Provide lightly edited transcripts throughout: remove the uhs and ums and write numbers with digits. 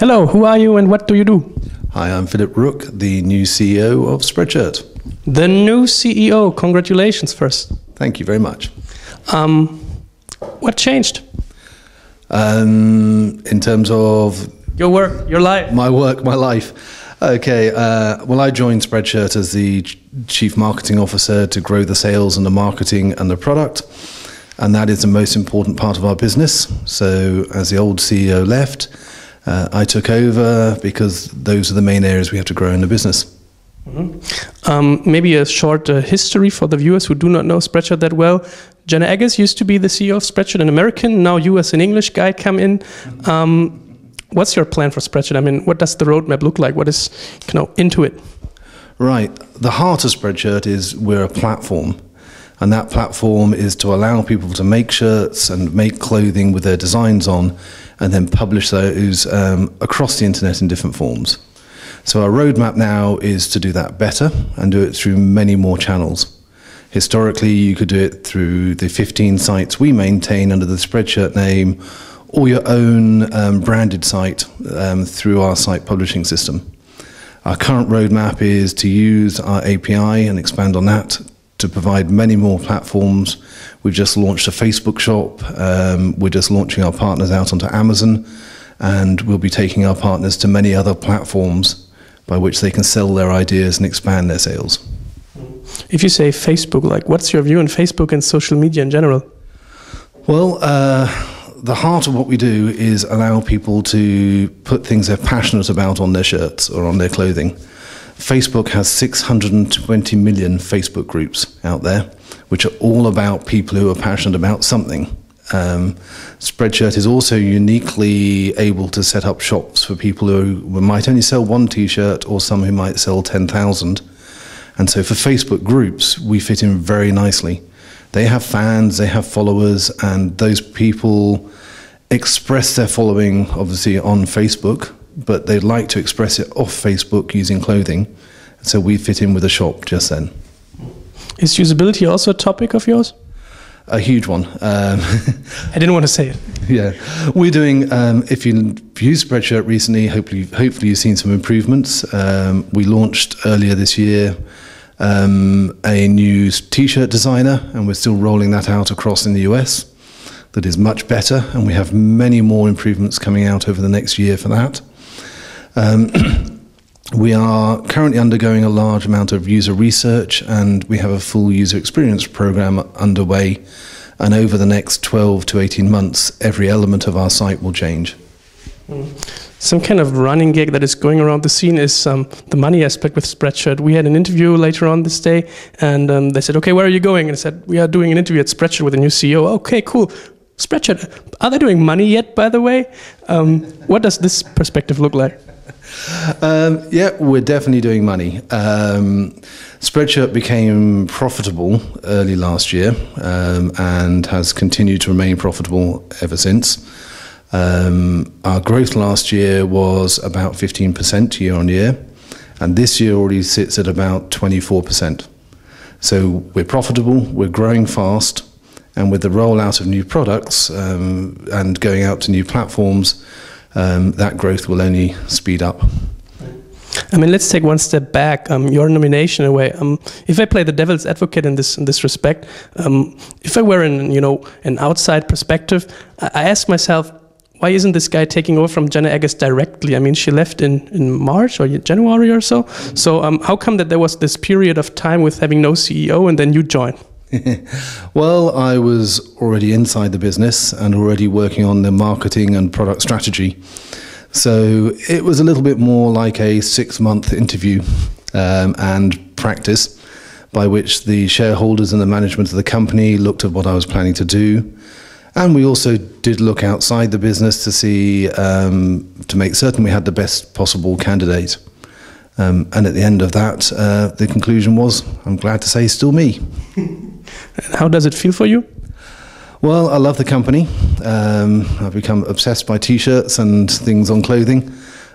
Hello, who are you and what do you do? Hi, I'm Philip Rooke, the new CEO of Spreadshirt. The new CEO, congratulations first. Thank you very much. What changed? In terms of... Your work, your life. My work, my life. Okay, well, I joined Spreadshirt as the Chief Marketing Officer to grow the sales and the marketing and the product. And that is the most important part of our business. So as the old CEO left, I took over because those are the main areas we have to grow in the business. Mm-hmm. Maybe a short history for the viewers who do not know Spreadshirt that well. Jenna Eggers used to be the CEO of Spreadshirt, an American. Now you as an English guy come in. What's your plan for Spreadshirt? I mean, what does the roadmap look like? What is into it? Right. The heart of Spreadshirt is we're a platform. And that platform is to allow people to make shirts and make clothing with their designs on and then publish those across the internet in different forms. So our roadmap now is to do that better and do it through many more channels. Historically, you could do it through the 15 sites we maintain under the Spreadshirt name or your own branded site through our site publishing system. Our current roadmap is to use our API and expand on that to provide many more platforms. We've just launched a Facebook shop. We're just launching our partners out onto Amazon, and we'll be taking our partners to many other platforms by which they can sell their ideas and expand their sales. If you say Facebook, what's your view on Facebook and social media in general? Well, the heart of what we do is allow people to put things they're passionate about on their shirts or on their clothing. Facebook has 620 million Facebook groups out there, which are all about people who are passionate about something. Spreadshirt is also uniquely able to set up shops for people who might only sell one t-shirt or some who might sell 10,000. And so for Facebook groups, we fit in very nicely. They have fans, they have followers, and those people express their following, obviously, on Facebook, but they'd like to express it off Facebook using clothing. So we fit in with a shop just then. Is usability also a topic of yours? A huge one. I didn't want to say it. Yeah, we're doing, if you used Spreadshirt recently, hopefully you've seen some improvements. We launched earlier this year a new t-shirt designer, and we're still rolling that out across in the US. That is much better, and we have many more improvements coming out over the next year for that. We are currently undergoing a large amount of user research, and we have a full user experience program underway. And over the next 12 to 18 months, every element of our site will change. Some kind of running gag that is going around the scene is the money aspect with Spreadshirt. We had an interview later on this day, and they said, okay, where are you going? And I said, we are doing an interview at Spreadshirt with a new CEO. Okay, cool. Spreadshirt, are they doing money yet, by the way? What does this perspective look like? Yeah, we're definitely doing money. Spreadshirt became profitable early last year and has continued to remain profitable ever since. Our growth last year was about 15% year on year, and this year already sits at about 24%. So we're profitable, we're growing fast, and with the rollout of new products and going out to new platforms, that growth will only speed up. I mean, let's take one step back. Your nomination, in a way. If I play the devil's advocate in this respect, if I were in an outside perspective, I ask myself, why isn't this guy taking over from Jenna Eggers directly? I mean, she left in March or January or so. So how come that there was this period of time with having no CEO and then you joined? Well, I was already inside the business and already working on the marketing and product strategy. So it was a little bit more like a 6-month interview and practice by which the shareholders and the management of the company looked at what I was planning to do. And we also did look outside the business to see, to make certain we had the best possible candidate. And at the end of that, the conclusion was, I'm glad to say, still me. How does it feel for you? Well, I love the company. I've become obsessed by t-shirts and things on clothing.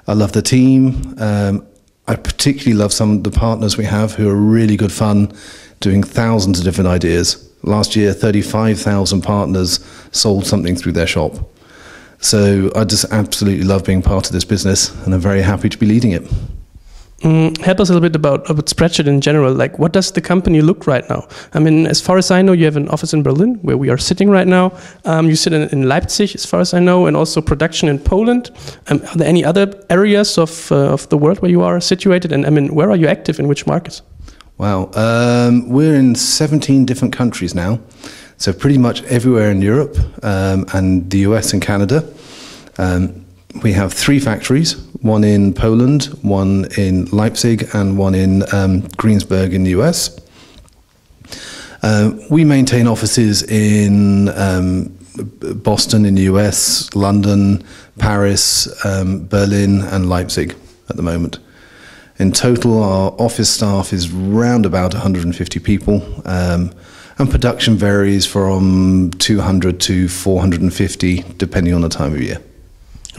I love the team. I particularly love some of the partners we have who are really good fun, doing thousands of different ideas. Last year, 35,000 partners sold something through their shop. So I just absolutely love being part of this business, and I'm very happy to be leading it. Help us a little bit about Spreadshirt in general. Like, what does the company look right now? I mean, as far as I know, you have an office in Berlin, where we are sitting right now. You sit in Leipzig, as far as I know, and also production in Poland. Are there any other areas of the world where you are situated? And I mean, where are you active, in which markets? Wow. We're in 17 different countries now. So pretty much everywhere in Europe and the US and Canada. We have 3 factories, one in Poland, one in Leipzig, and one in Greensburg in the US. We maintain offices in Boston in the US, London, Paris, Berlin, and Leipzig at the moment. In total, our office staff is round about 150 people, and production varies from 200 to 450, depending on the time of year.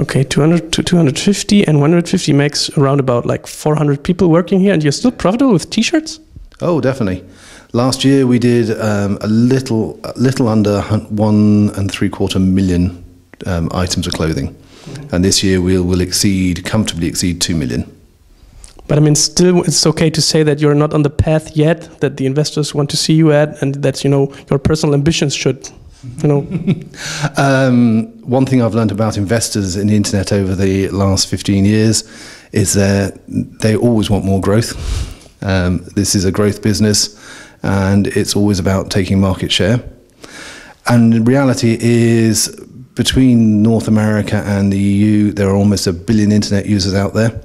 Okay, 200 to 250, and 150 makes around about like 400 people working here, and you're still profitable with T-shirts? Oh, definitely. Last year we did a little under 1.75 million items of clothing, and this year we will comfortably exceed 2 million. But I mean, still, it's okay to say that you're not on the path yet that the investors want to see you at, and that, you know, your personal ambitions should, you know. One thing I've learned about investors in the internet over the last 15 years is that they always want more growth. This is a growth business, and it's always about taking market share. And the reality is, between North America and the EU, there are almost 1 billion internet users out there.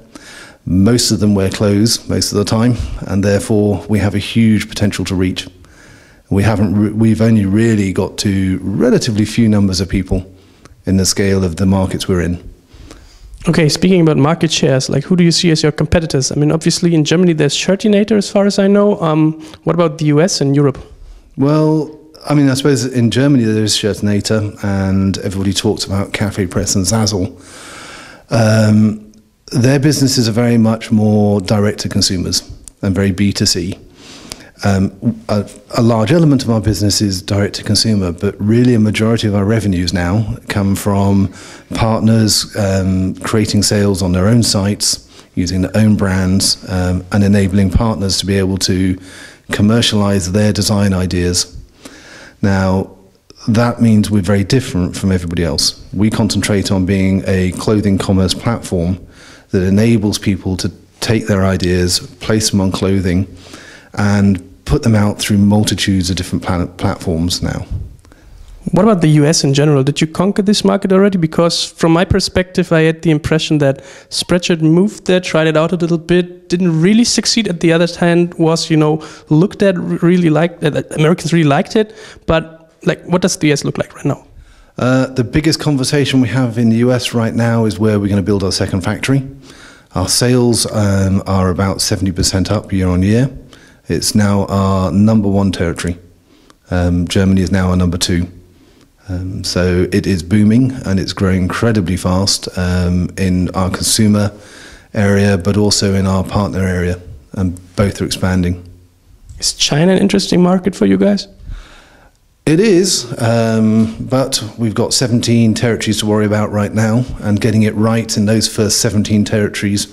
Most of them wear clothes most of the time, and therefore we have a huge potential to reach. We've only really got to relatively few numbers of people in the scale of the markets we're in. Okay, speaking about market shares, like, who do you see as your competitors? I mean, obviously in Germany there's Shirtinator, as far as I know. What about the US and Europe? Well, I mean, I suppose in Germany there is Shirtinator, and everybody talks about Cafe Press and Zazzle. Their businesses are very much more direct to consumers and very B2C. A large element of our business is direct to consumer, but really a majority of our revenues now come from partners creating sales on their own sites, using their own brands, and enabling partners to be able to commercialize their design ideas. Now, that means we're very different from everybody else. We concentrate on being a clothing commerce platform that enables people to take their ideas, place them on clothing, and put them out through multitudes of different platforms now. What about the US in general? Did you conquer this market already? Because from my perspective, I had the impression that Spreadshirt moved there, tried it out a little bit, didn't really succeed. At the other hand, was, you know, looked at, really liked, Americans really liked it. But like, what does the US look like right now? The biggest conversation we have in the US right now is where we're going to build our second factory. Our sales are about 70% up year on year. It's now our #1 territory. Germany is now our #2. So it is booming, and it's growing incredibly fast in our consumer area, but also in our partner area, and both are expanding. Is China an interesting market for you guys? It is, but we've got 17 territories to worry about right now, and getting it right in those first 17 territories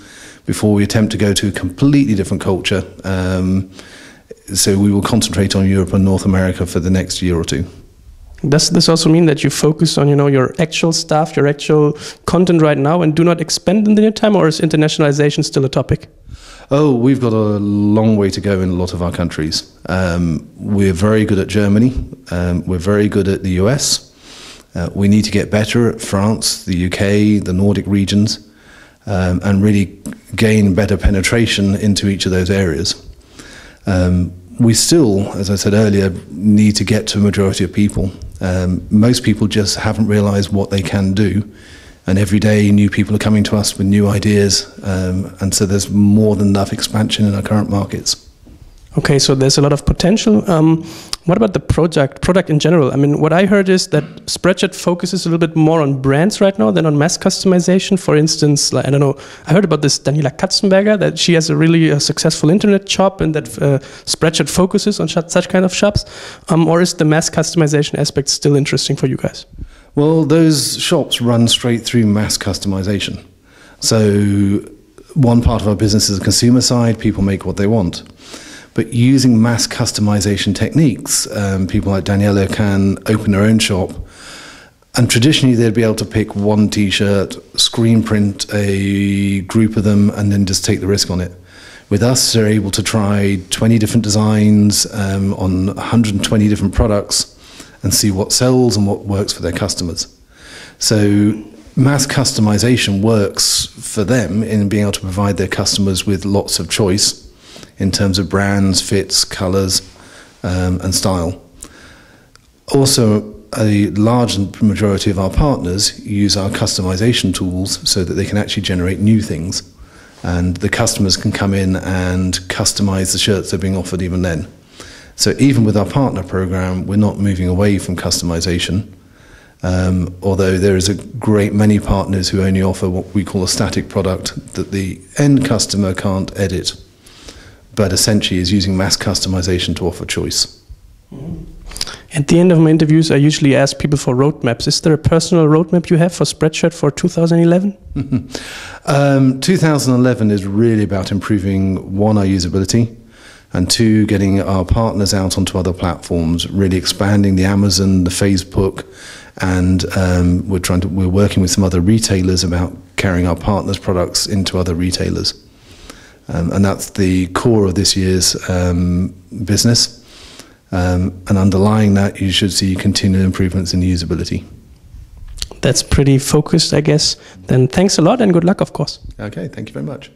before we attempt to go to a completely different culture. So we will concentrate on Europe and North America for the next year or two. Does this also mean that you focus on, you know, your actual staff, your actual content right now, and do not expand in the near time, or is internationalization still a topic? Oh, we've got a long way to go in a lot of our countries. We're very good at Germany. We're very good at the US. We need to get better at France, the UK, the Nordic regions, and really gain better penetration into each of those areas. We still, as I said earlier, need to get to a majority of people. Most people just haven't realized what they can do. And every day new people are coming to us with new ideas. And so there's more than enough expansion in our current markets. Okay, so there's a lot of potential. What about the product in general? I mean, what I heard is that Spreadshirt focuses a little bit more on brands right now than on mass customization. For instance, like, I don't know, I heard about this Daniela Katzenberger, that she has a really successful internet shop, and that Spreadshirt focuses on such kind of shops. Or is the mass customization aspect still interesting for you guys? Well, those shops run straight through mass customization. So one part of our business is the consumer side, people make what they want. But using mass customization techniques, people like Daniela can open their own shop, and traditionally they'd be able to pick one t-shirt, screen print a group of them, and then just take the risk on it. With us, they're able to try 20 different designs on 120 different products and see what sells and what works for their customers. So mass customization works for them in being able to provide their customers with lots of choice in terms of brands, fits, colours, and style. Also, a large majority of our partners use our customization tools so that they can actually generate new things. And the customers can come in and customize the shirts that are being offered even then. So even with our partner program, we're not moving away from customization, although there is a great many partners who only offer what we call a static product that the end customer can't edit, but essentially is using mass customization to offer choice. At the end of my interviews, I usually ask people for roadmaps. Is there a personal roadmap you have for Spreadshirt for 2011? 2011 is really about improving, one, our usability, and two, getting our partners out onto other platforms, really expanding the Amazon, the Facebook, and we're working with some other retailers about carrying our partners' products into other retailers. And that's the core of this year's business. And underlying that, you should see continued improvements in the usability. That's pretty focused, I guess. Then thanks a lot and good luck, of course. Okay, thank you very much.